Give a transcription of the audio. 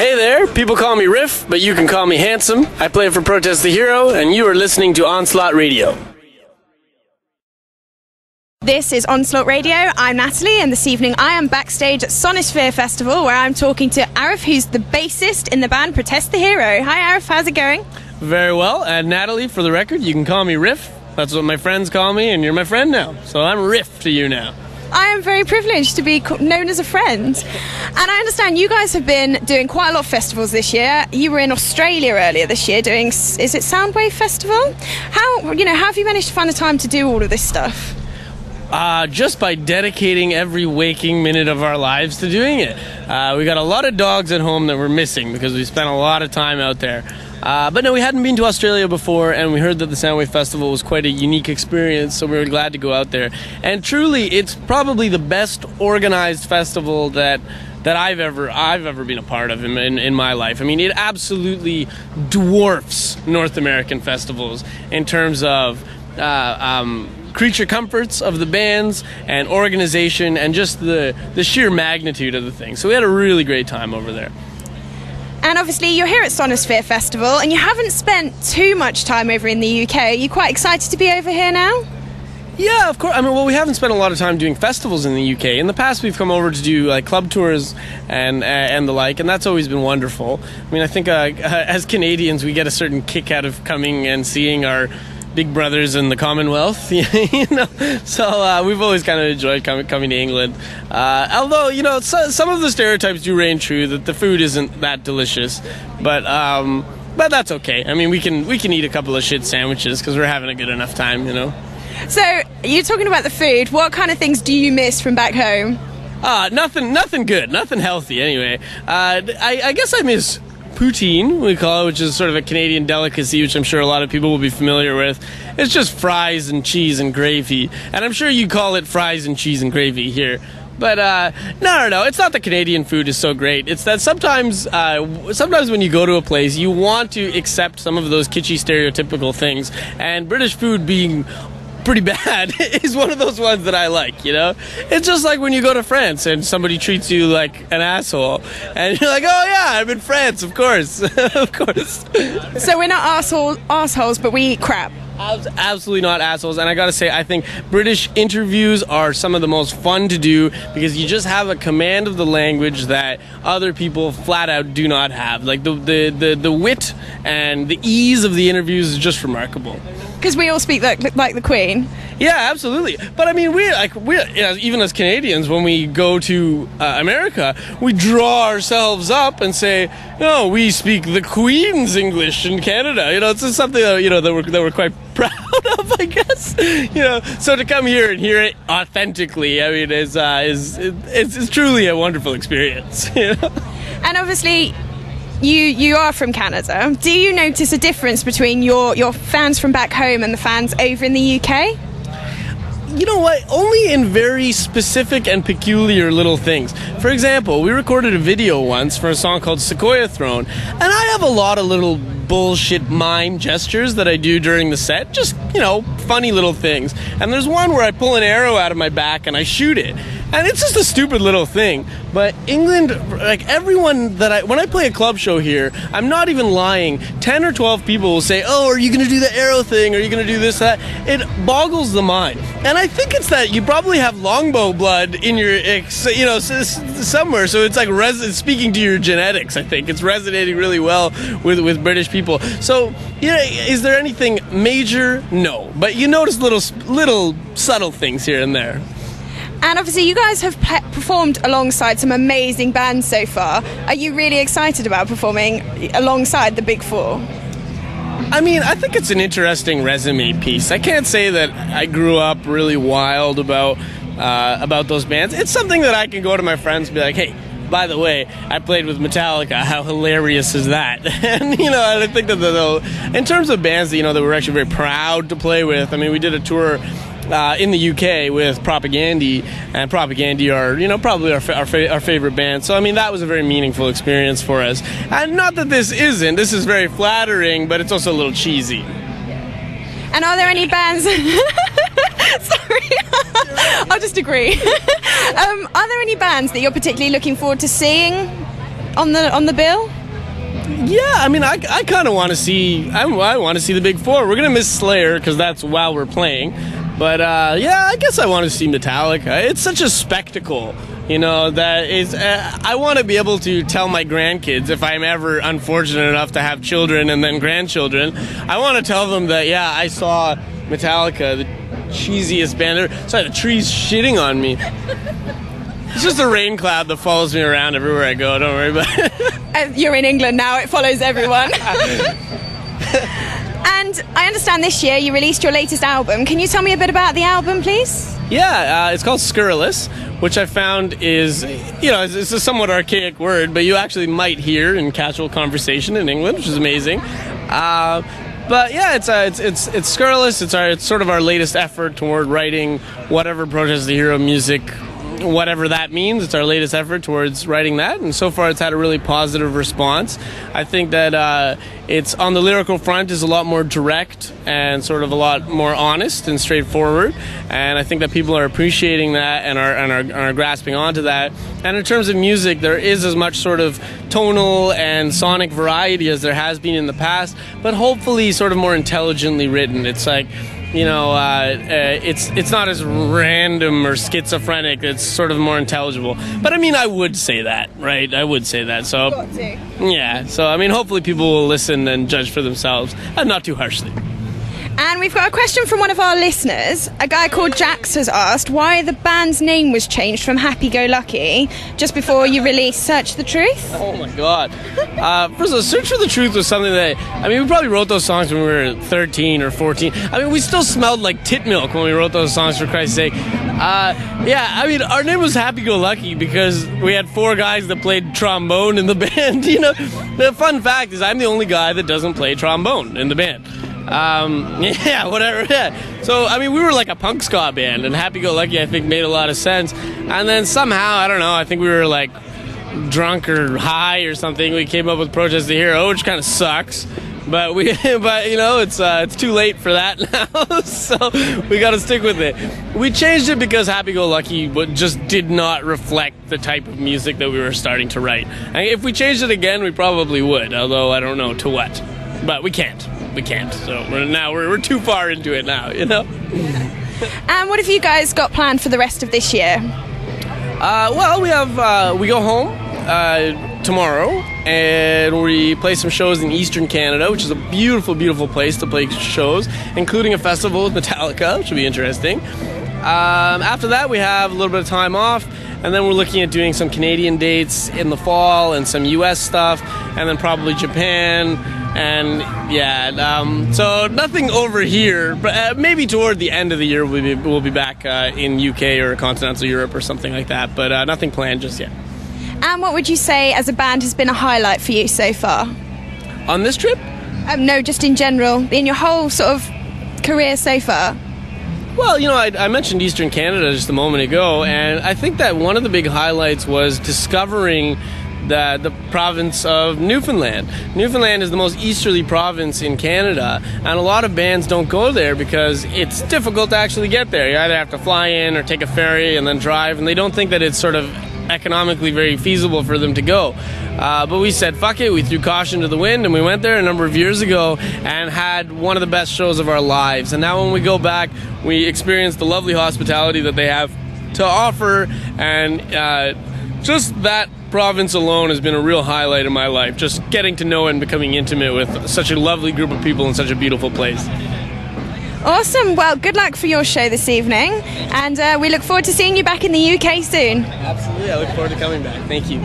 Hey there, people call me Riff, but you can call me Handsome. I play for Protest the Hero, and you are listening to Onslaught Radio. This is Onslaught Radio. I'm Natalie, and this evening I am backstage at Sonisphere Festival, where I'm talking to Arif, who's the bassist in the band Protest the Hero. Hi Arif, how's it going? Very well, and Natalie, for the record, you can call me Riff. That's what my friends call me, and you're my friend now. So I'm Riff to you now. I am very privileged to be known as a friend. And I understand you guys have been doing quite a lot of festivals this year. You were in Australia earlier this year doing, is it Soundwave Festival? How have you managed to find the time to do all of this stuff? Just by dedicating every waking minute of our lives to doing it. We got a lot of dogs at home that we're missing because we spent a lot of time out there. But no, we hadn't been to Australia before, and we heard that the Soundwave Festival was quite a unique experience, so we were glad to go out there. And truly, it's probably the best organized festival that I've ever been a part of in my life. I mean, it absolutely dwarfs North American festivals in terms of creature comforts of the bands and organization and just the sheer magnitude of the thing. So we had a really great time over there. And obviously you're here at Sonisphere Festival and you haven't spent too much time over in the UK. Are you quite excited to be over here now? Yeah, of course. I mean, well, we haven't spent a lot of time doing festivals in the UK. In the past, we've come over to do like club tours and the like, and that's always been wonderful. I mean, I think as Canadians, we get a certain kick out of coming and seeing our big brothers in the Commonwealth, So we've always kind of enjoyed coming to England. Although, some of the stereotypes do reign true that the food isn't that delicious, but that's okay. I mean, we can eat a couple of shit sandwiches because we're having a good enough time, So you're talking about the food. What kind of things do you miss from back home? Nothing good, nothing healthy. Anyway, I guess I miss poutine, we call it, which is sort of a Canadian delicacy, which I'm sure a lot of people will be familiar with. It's just fries and cheese and gravy, and I'm sure you call it fries and cheese and gravy here. But no, it's not that Canadian food is so great. It's that sometimes when you go to a place, you want to accept some of those kitschy stereotypical things, and British food being pretty bad is one of those ones that I like, It's just like when you go to France and somebody treats you like an asshole and you're like, oh yeah, I'm in France, of course. Of course. So we're not assholes, but we eat crap. Absolutely not assholes, and I gotta say, I think British interviews are some of the most fun to do because you just have a command of the language that other people flat out do not have. Like the wit and the ease of the interviews is just remarkable. Because we all speak like the Queen. Yeah, absolutely. But I mean, we even as Canadians, when we go to America, we draw ourselves up and say, "No, we speak the Queen's English in Canada." It's just something that we're quite proud of, I guess. So to come here and hear it authentically, I mean, it's truly a wonderful experience. And obviously, You are from Canada. Do you notice a difference between your fans from back home and the fans over in the UK? You know what? Only in very specific and peculiar little things. For example, we recorded a video once for a song called Sequoia Throne, and I have a lot of little bullshit mime gestures that I do during the set. Just, funny little things. And there's one where I pull an arrow out of my back and I shoot it. And it's just a stupid little thing. But England, like everyone when I play a club show here, I'm not even lying. 10 or 12 people will say, "Oh, are you going to do the arrow thing? Are you going to do this, that?" It boggles the mind. And I think it's that you probably have longbow blood in your, somewhere. So it's like speaking to your genetics, I think. It's resonating really well with British people. So, is there anything major? No. But you notice little subtle things here and there. And obviously you guys have performed alongside some amazing bands so far. Are you really excited about performing alongside the Big Four? I mean, I think it's an interesting resume piece. I can't say that I grew up really wild about those bands. It's something that I can go to my friends and be like, "Hey, by the way, I played with Metallica. How hilarious is that?" And, I think that in terms of bands that, that we're actually very proud to play with, I mean, we did a tour in the UK with Propagandhi, and Propagandhi are, probably our favorite band. So, I mean, that was a very meaningful experience for us. And not that this is very flattering, but it's also a little cheesy. And are there any bands... Sorry, I'll just agree. Are there any bands that you're particularly looking forward to seeing on the bill? Yeah, I mean, I kind of want to see. I want to see the big four. We're gonna miss Slayer because that's while we're playing. But yeah, I guess I want to see Metallica. It's such a spectacle, you know, that is. I want to be able to tell my grandkids, if I'm ever unfortunate enough to have children and then grandchildren, I want to tell them that, yeah, I saw Metallica, the cheesiest band. Sorry, the tree's shitting on me. It's just a rain cloud that follows me around everywhere I go. Don't worry about it. You're in England now. It follows everyone. And I understand this year you released your latest album. Can you tell me a bit about the album, please? Yeah, it's called Scurrilous, which I found is, you know, it's a somewhat archaic word, but you actually might hear in casual conversation in England, which is amazing. But yeah, it's Scurrilous. It's sort of our latest effort toward writing whatever Protest the Hero music, whatever that means. It's our latest effort towards writing that, and so far it's had a really positive response. I think that it's on the lyrical front is a lot more direct and sort of a lot more honest and straightforward, and I think that people are appreciating that and are grasping onto that. And in terms of music, there is as much sort of tonal and sonic variety as there has been in the past, but hopefully sort of more intelligently written. It's like, you know, it's not as random or schizophrenic. It's sort of more intelligible. But I mean, I would say that, right? I would say that. So, yeah. So I mean, hopefully people will listen and judge for themselves, and not too harshly. And we've got a question from one of our listeners. A guy called Jax has asked why the band's name was changed from Happy Go Lucky just before you released Search the Truth. Oh my God. First of all, Search for the Truth was something that, I mean, we probably wrote those songs when we were 13 or 14. I mean, we still smelled like tit milk when we wrote those songs, for Christ's sake. Yeah, I mean, our name was Happy Go Lucky because we had 4 guys that played trombone in the band. You know, the fun fact is I'm the only guy that doesn't play trombone in the band. Yeah, whatever. Yeah. So, I mean, we were like a punk ska band, and Happy Go Lucky, I think, made a lot of sense. And then somehow, I don't know, I think we were like drunk or high or something. We came up with Protest the Hero, which kind of sucks. But you know, it's too late for that now, so we got to stick with it. We changed it because Happy Go Lucky just did not reflect the type of music that we were starting to write. And if we changed it again, we probably would, although I don't know to what. But we can't. We can't. So we're too far into it now, you know? And what have you guys got planned for the rest of this year? Well, we go home tomorrow, and we play some shows in Eastern Canada, which is a beautiful, beautiful place to play shows, including a festival with Metallica, which will be interesting. After that, we have a little bit of time off, and then we're looking at doing some Canadian dates in the fall and some US stuff, and then probably Japan. And yeah, so nothing over here, but maybe toward the end of the year we'll be back in UK or continental Europe or something like that, but nothing planned just yet. And what would you say as a band has been a highlight for you so far? On this trip? No, just in general, in your whole sort of career so far. Well, you know, I mentioned Eastern Canada just a moment ago, and I think that one of the big highlights was discovering the province of Newfoundland. Newfoundland is the most easterly province in Canada, and a lot of bands don't go there because it's difficult to actually get there. You either have to fly in or take a ferry and then drive, and they don't think that it's sort of economically very feasible for them to go. But we said, fuck it, we threw caution to the wind, and we went there a number of years ago and had one of the best shows of our lives. And now when we go back, we experience the lovely hospitality that they have to offer, and just that province alone has been a real highlight in my life, just getting to know and becoming intimate with such a lovely group of people in such a beautiful place. Awesome. Well, good luck for your show this evening, and we look forward to seeing you back in the UK soon. Absolutely, I look forward to coming back. Thank you.